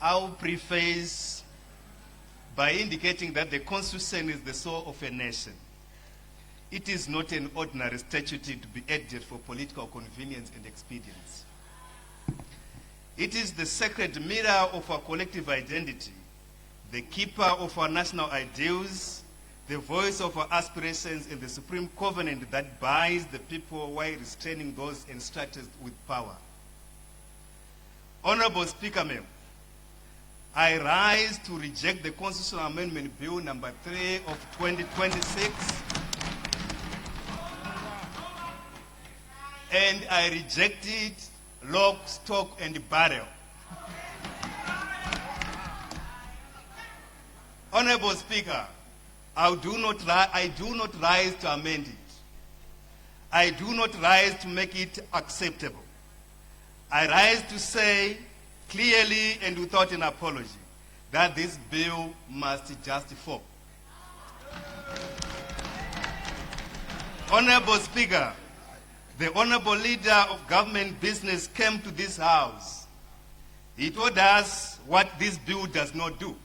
I'll preface by indicating that the Constitution is the soul of a nation. It is not an ordinary statute to be added for political convenience and expedience. It is the sacred mirror of our collective identity, the keeper of our national ideals, the voice of our aspirations, and the supreme covenant that binds the people while restraining those entrusted with power. Honourable Speaker, Ma'am, I rise to reject the Constitutional Amendment Bill number 3 of 2026, and I reject it lock, stock, and barrel. Honourable Speaker, I do not rise to amend it. I do not rise to make it acceptable. I rise to say clearly and without an apology that this bill must just fall. Honourable Speaker, the Honourable Leader of Government Business came to this House. He told us what this bill does not do.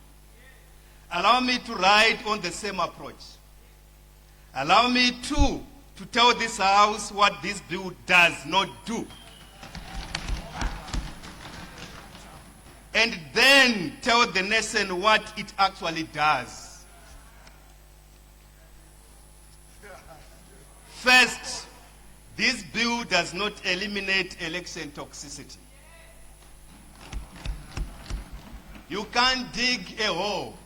Allow me to ride on the same approach. Allow me to tell this House what this bill does not do. And then tell the nation what it actually does. First, this bill does not eliminate election toxicity. You can't dig a hole,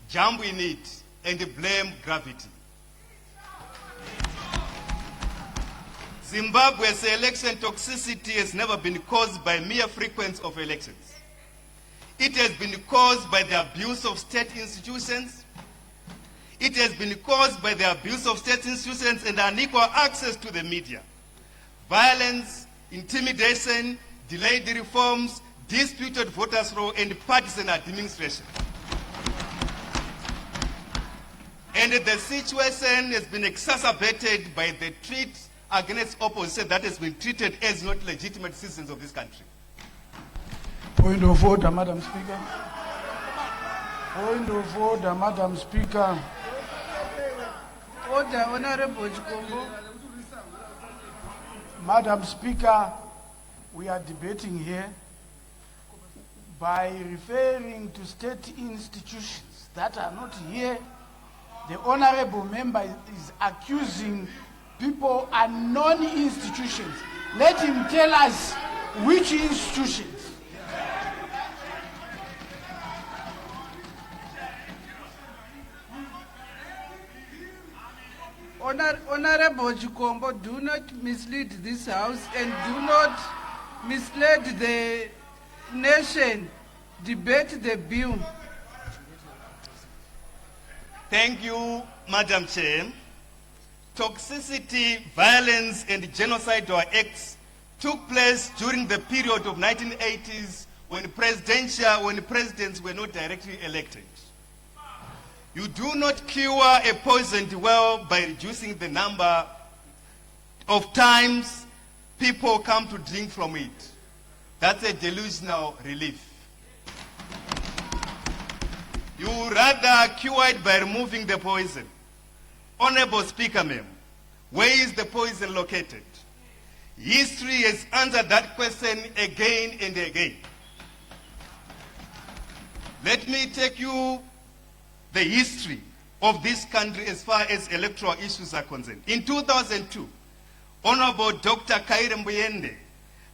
jump in it, and blame gravity. Zimbabwe's election toxicity has never been caused by mere frequency of elections. It has been caused by the abuse of state institutions. It has been caused by the abuse of state institutions and unequal access to the media. Violence, intimidation, delayed reforms, disputed voters' roll, and partisan administration. And the situation has been exacerbated by the threat against opposition that has been treated as not legitimate citizens of this country. Point of order, Madam Speaker. Point of order, Madam Speaker. Order, Honourable Chikombo. Madam Speaker, we are debating here by referring to state institutions that are not here. The Honourable Member is accusing people and non-institutions. Let him tell us which institutions. Honourable Chikombo, do not mislead this House and do not mislead the nation. Debate the bill. Thank you, Madam Chair. Toxicity, violence, and genocidal acts took place during the period of 1980s when presidents were not directly elected. You do not cure a poisoned well by reducing the number of times people come to drink from it. That's a delusional relief. You rather cure it by removing the poison. Honourable Speaker, Ma'am, where is the poison located? History has answered that question again and again. Let me take you the history of this country as far as electoral issues are concerned. In 2002, Honourable Dr. Kaire Mbuyende,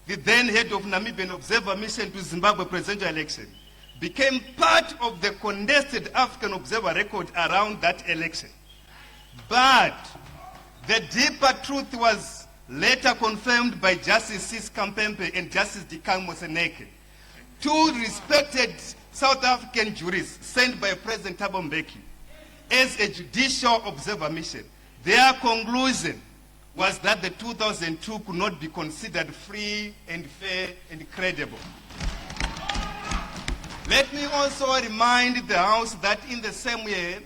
the then head of Namibian Observer Mission to Zimbabwe presidential election, became part of the contested African Observer record around that election. But the deeper truth was later confirmed by Justice Sis Kampempe and Justice Dikang Moseneke, two respected South African jurists sent by President Thabo Mbeki as a judicial observer mission. Their conclusion was that the 2002 could not be considered free and fair and credible. Let me also remind the House that in the same year,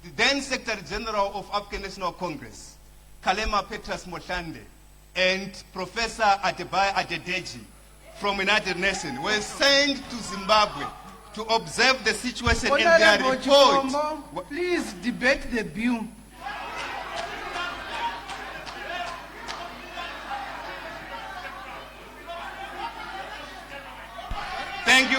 the then Secretary General of African National Congress, Kgalema Petrus Mohlande, and Professor Adebayo Adedeji from United Nations were sent to Zimbabwe to observe the situation in their Honourable report. Chikombo, please debate the bill. Thank you,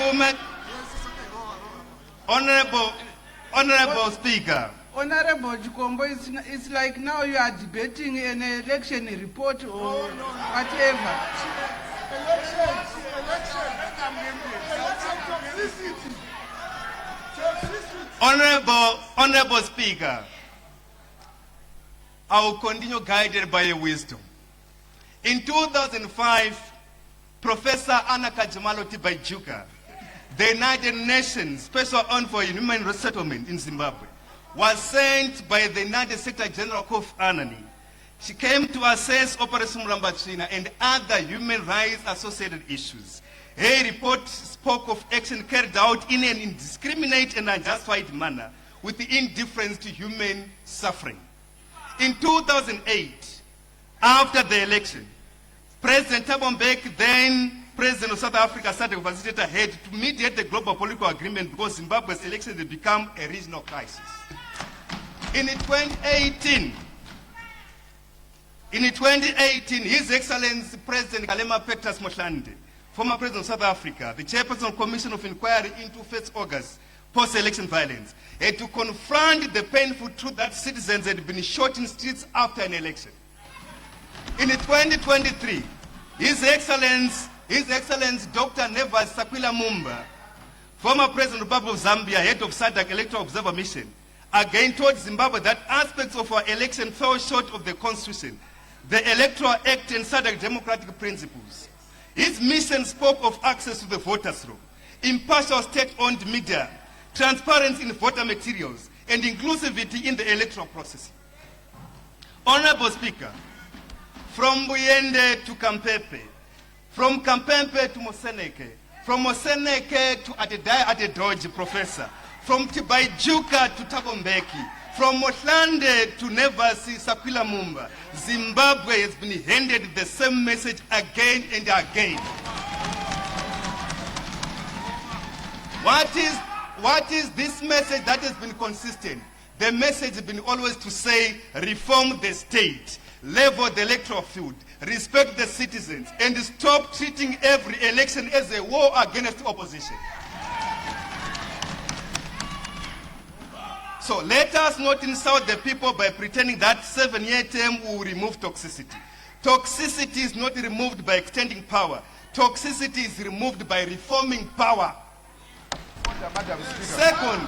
Honourable Speaker. Honourable Chikombo, it's like now you are debating an election report or whatever. Honourable Speaker, I will continue guided by your wisdom. In 2005, Professor Anna Kajamalo Tibaijuka, the United Nations Special Envoy for Human Rights Settlement in Zimbabwe, was sent by the United Secretary General Kofi Annan. She came to assess Operation Murambachina and other human rights associated issues. Her report spoke of action carried out in an indiscriminate and unjustified manner with indifference to human suffering. In 2008, after the election, President Thabo Mbeki, then President of South Africa, started to facilitate ahead to mediate the global political agreement because Zimbabwe's elections had become a regional crisis. In 2018, His Excellency President Kgalema Petrus Motlanthe, former President of South Africa, the Chairperson of the Commission of Inquiry into 1st August post-election violence, had to confront the painful truth that citizens had been shot in streets after an election. In 2023, His Excellency Dr. Nevas Sakwila Mumba, former President of the Republic of Zambia, head of SADC Electoral Observer Mission, again told Zimbabwe that aspects of our election fell short of the Constitution, the Electoral Act and SADC democratic principles. His mission spoke of access to the voters' roll, impartial state-owned media, transparency in voter materials, and inclusivity in the electoral process. Honorable Speaker, from Buyende to Kampepe, from Kampepe to Moseneke, from Moseneke to Adedoji Professor, from Tibaijuka to Thabo Mbeki, from Motlanthe to Nevasi Sakwila Mumba, Zimbabwe has been handed the same message again and again. What is this message that has been consistent? The message has been always to say, reform the state, level the electoral field, respect the citizens, and stop treating every election as a war against opposition. So let us not insult the people by pretending that 7-year term will remove toxicity. Toxicity is not removed by extending power. Toxicity is removed by reforming power. Second,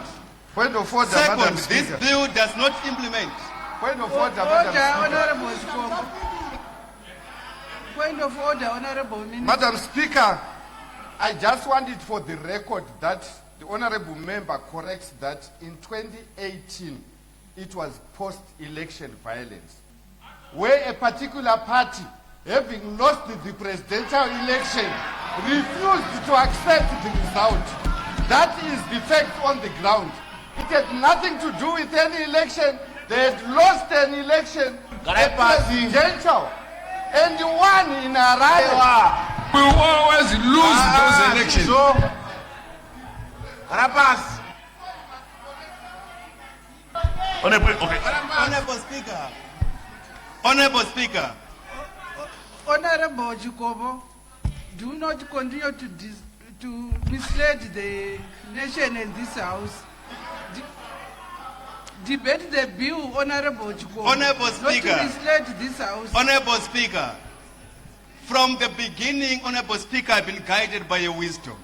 this bill does not implement. Point of order, Honourable Chikombo. Point of order, Honourable Minister. Madam Speaker, I just want it for the record that the Honourable Member corrects that in 2018 it was post-election violence, where a particular party, having lost the presidential election, refused to accept the result. That is the fact on the ground. It had nothing to do with any election. They had lost an election, a presidential, and won in a riot. We will always lose those elections. So, Honourable Speaker. Honourable Chikombo, do not continue to mislead the nation and this house. Debate the bill, Honourable Chikombo. Honourable Speaker. Not to mislead this house. Honourable Speaker, from the beginning, Honourable Speaker, I've been guided by your wisdom.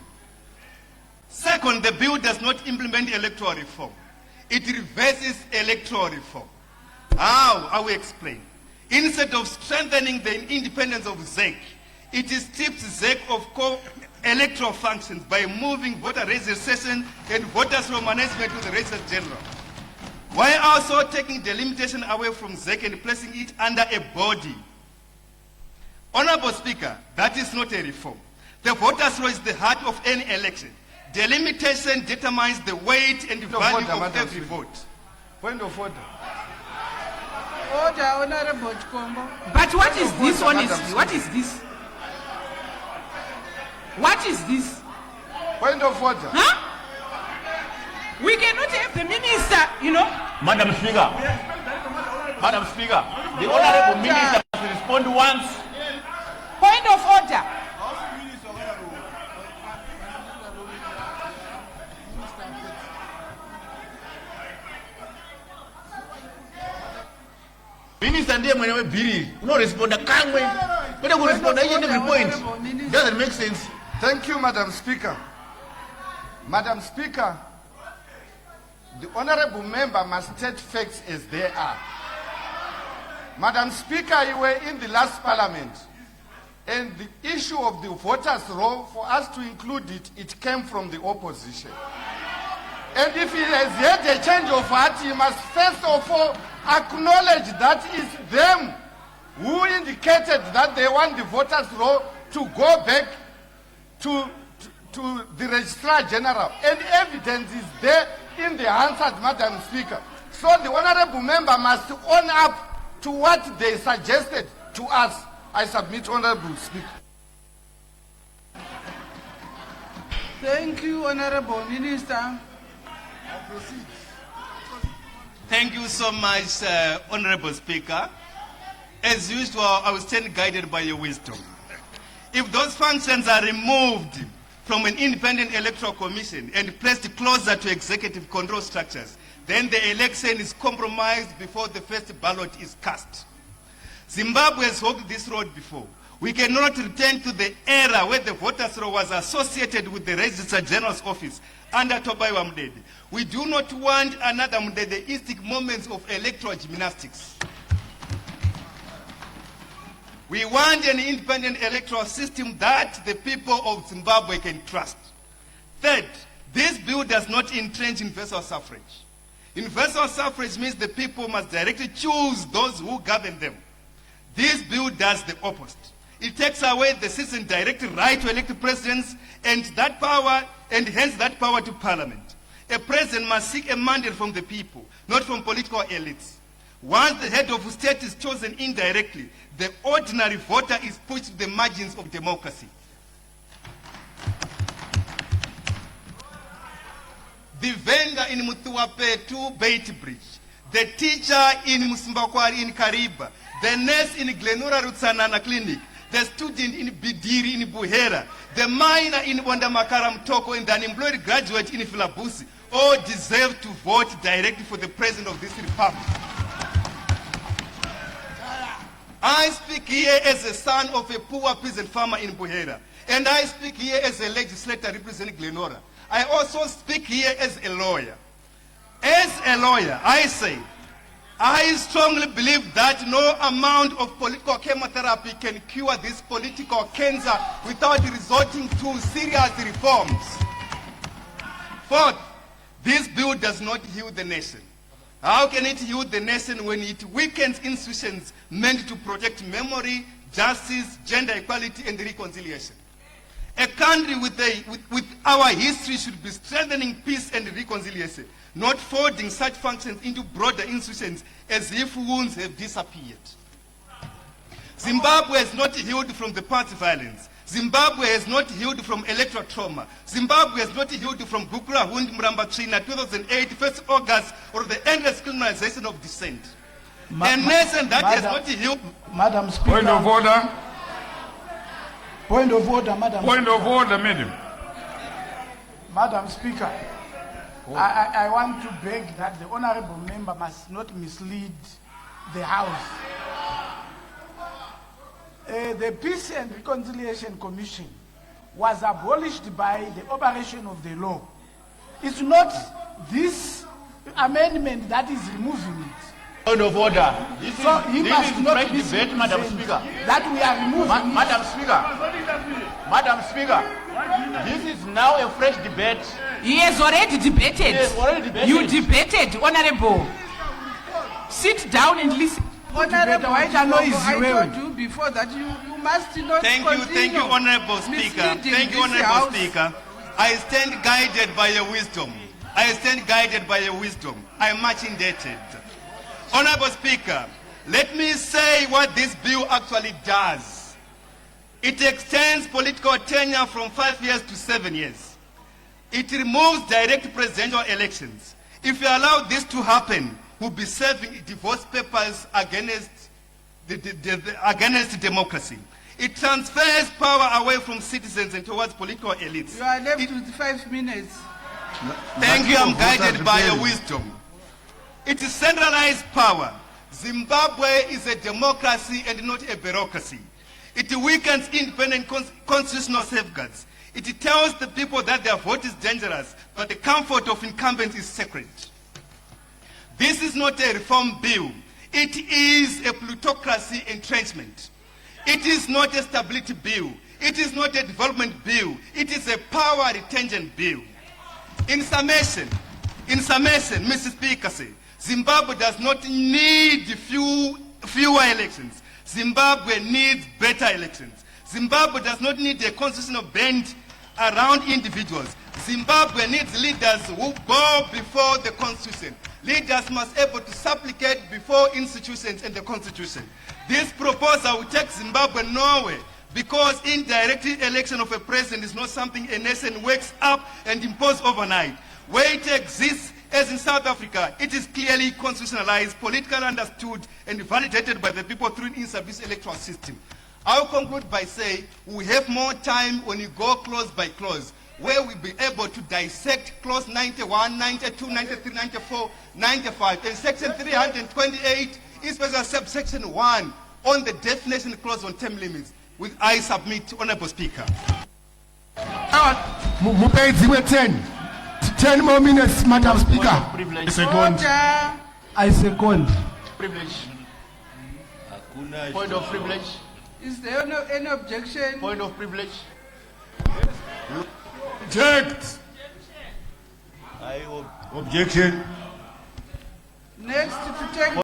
Second, the bill does not implement electoral reform. It reverses electoral reform. How? I will explain. Instead of strengthening the independence of ZEC, it strips ZEC of core electoral functions by moving voter registration and voters' roll management to the Registrar General, while also taking delimitation away from ZEC and placing it under a body. Honourable Speaker, that is not a reform. The voters' roll is the heart of any election. Delimitation determines the weight and value of every vote. Point of order. Order, Honourable Chikombo. But what is this, honestly? What is this? What is this? Point of order. Huh? We cannot have the minister, Madam Speaker. Madam Speaker, the Honourable Minister must respond once. Point of order. Minister ndiye mwenyewe bili. Unoresponda kamwe. Kwenda kuresponda each and every point. Doesn't make sense. Thank you, Madam Speaker. Madam Speaker, the honorable member must state facts as they are. Madam Speaker, you were in the last parliament, and the issue of the voters' roll, for us to include it, it came from the opposition. And if he has had a change of heart, he must first of all acknowledge that it's them who indicated that they want the voters' roll to go back to the Registrar General. And evidence is there in the answers, Madam Speaker. So the honorable member must own up to what they suggested to us. I submit, Honorable Speaker. Thank you, Honorable Minister. Thank you so much, Honorable Speaker. As usual, I will stand guided by your wisdom. If those functions are removed from an independent electoral commission and placed closer to executive control structures, then the election is compromised before the first ballot is cast. Zimbabwe has walked this road before. We cannot return to the era where the voters' roll was associated with the Registrar General's office under Tobaiwa Mdede. We do not want another Mdedeistic moments of electoral gymnastics. We want an independent electoral system that the people of Zimbabwe can trust. Third, this bill does not entrench universal suffrage. Universal suffrage means the people must directly choose those who govern them. This bill does the opposite. It takes away the citizen's direct right to elect presidents and hence that power to parliament. A president must seek a mandate from the people, not from political elites. Once the head of state is chosen indirectly, the ordinary voter is pushed to the margins of democracy. The vendor in Muthuape 2 Bait Bridge, the teacher in Musimbakwari in Kariba, the nurse in Glenora Rutsanana Clinic, the student in Bidiri in Buhera, the miner in Wandamakara Mtoko, and the unemployed graduate in Filabusi all deserve to vote directly for the president of this republic. I speak here as a son of a poor peasant farmer in Buhera, and I speak here as a legislator representing Glenora. I also speak here as a lawyer. As a lawyer, I say, I strongly believe that no amount of political chemotherapy can cure this political cancer without resorting to serious reforms. Fourth, this bill does not heal the nation. How can it heal the nation when it weakens institutions meant to protect memory, justice, gender equality, and reconciliation? A country with our history should be strengthening peace and reconciliation, not folding such functions into broader institutions as if wounds have disappeared. Zimbabwe has not healed from the past violence. Zimbabwe has not healed from electoral trauma. Zimbabwe has not healed from Gukula Hund Mramba Trina 2008, 1st August, or the endless criminalization of dissent. A nation that has not healed. Madam Speaker. Point of order. Point of order, Madam Point Speaker. of order, madam. Madam Speaker, I want to beg that the honorable member must not mislead the House. The Peace and Reconciliation Commission was abolished by the operation of the law. It's not this amendment that is removing it. Point of order. This So is, he this must is not fresh debate, Madam misrepresent Speaker. that we are removing it. Madam Speaker. Madam Speaker. This is now a fresh debate. He has already debated. He has already debated. You debated, Honorable. Sit down and listen. Honorable Why the noise, I Zimbabwe? told you before that you must not Thank you, Honorable Speaker. misleading Thank you, this Honorable House. Speaker. I stand guided by your wisdom. I stand guided by your wisdom. I am much indebted. Honorable Speaker, let me say what this bill actually does. It extends political tenure from 5 years to 7 years. It removes direct presidential elections. If you allow this to happen, we'll be serving divorce papers against against democracy. It transfers power away from citizens and towards political elites. You are left with 5 minutes. Thank you, I'm guided by your wisdom. It is centralized power. Zimbabwe is a democracy and not a bureaucracy. It weakens independent constitutional safeguards. It tells the people that their vote is dangerous, but the comfort of incumbents is sacred. This is not a reform bill. It is a plutocracy entrenchment. It is not a stability bill. It is not a development bill. It is a power retention bill. In summation, Mr. Speaker, Zimbabwe does not need fewer elections. Zimbabwe needs better elections. Zimbabwe does not need a constitutional bend around individuals. Zimbabwe needs leaders who go before the Constitution. Leaders must be able to supplicate before institutions and the Constitution. This proposal will take Zimbabwe nowhere because indirect election of a president is not something a nation wakes up and imposes overnight. Where it exists, as in South Africa, it is clearly constitutionalized, politically understood, and validated by the people through an in-service electoral system. I will conclude by saying we have more time when you go clause by clause, where we'll be able to dissect clause 91, 92, 93, 94, 95, and section 328, especially subsection 1, on the definition clause on term limits, which I submit, Honourable Speaker. Mupei 10 more minutes, Madam Speaker. Privilege. Order. I second. Privilege. Point of privilege. Is there any objection? Point of privilege. Object. Objection. Next to take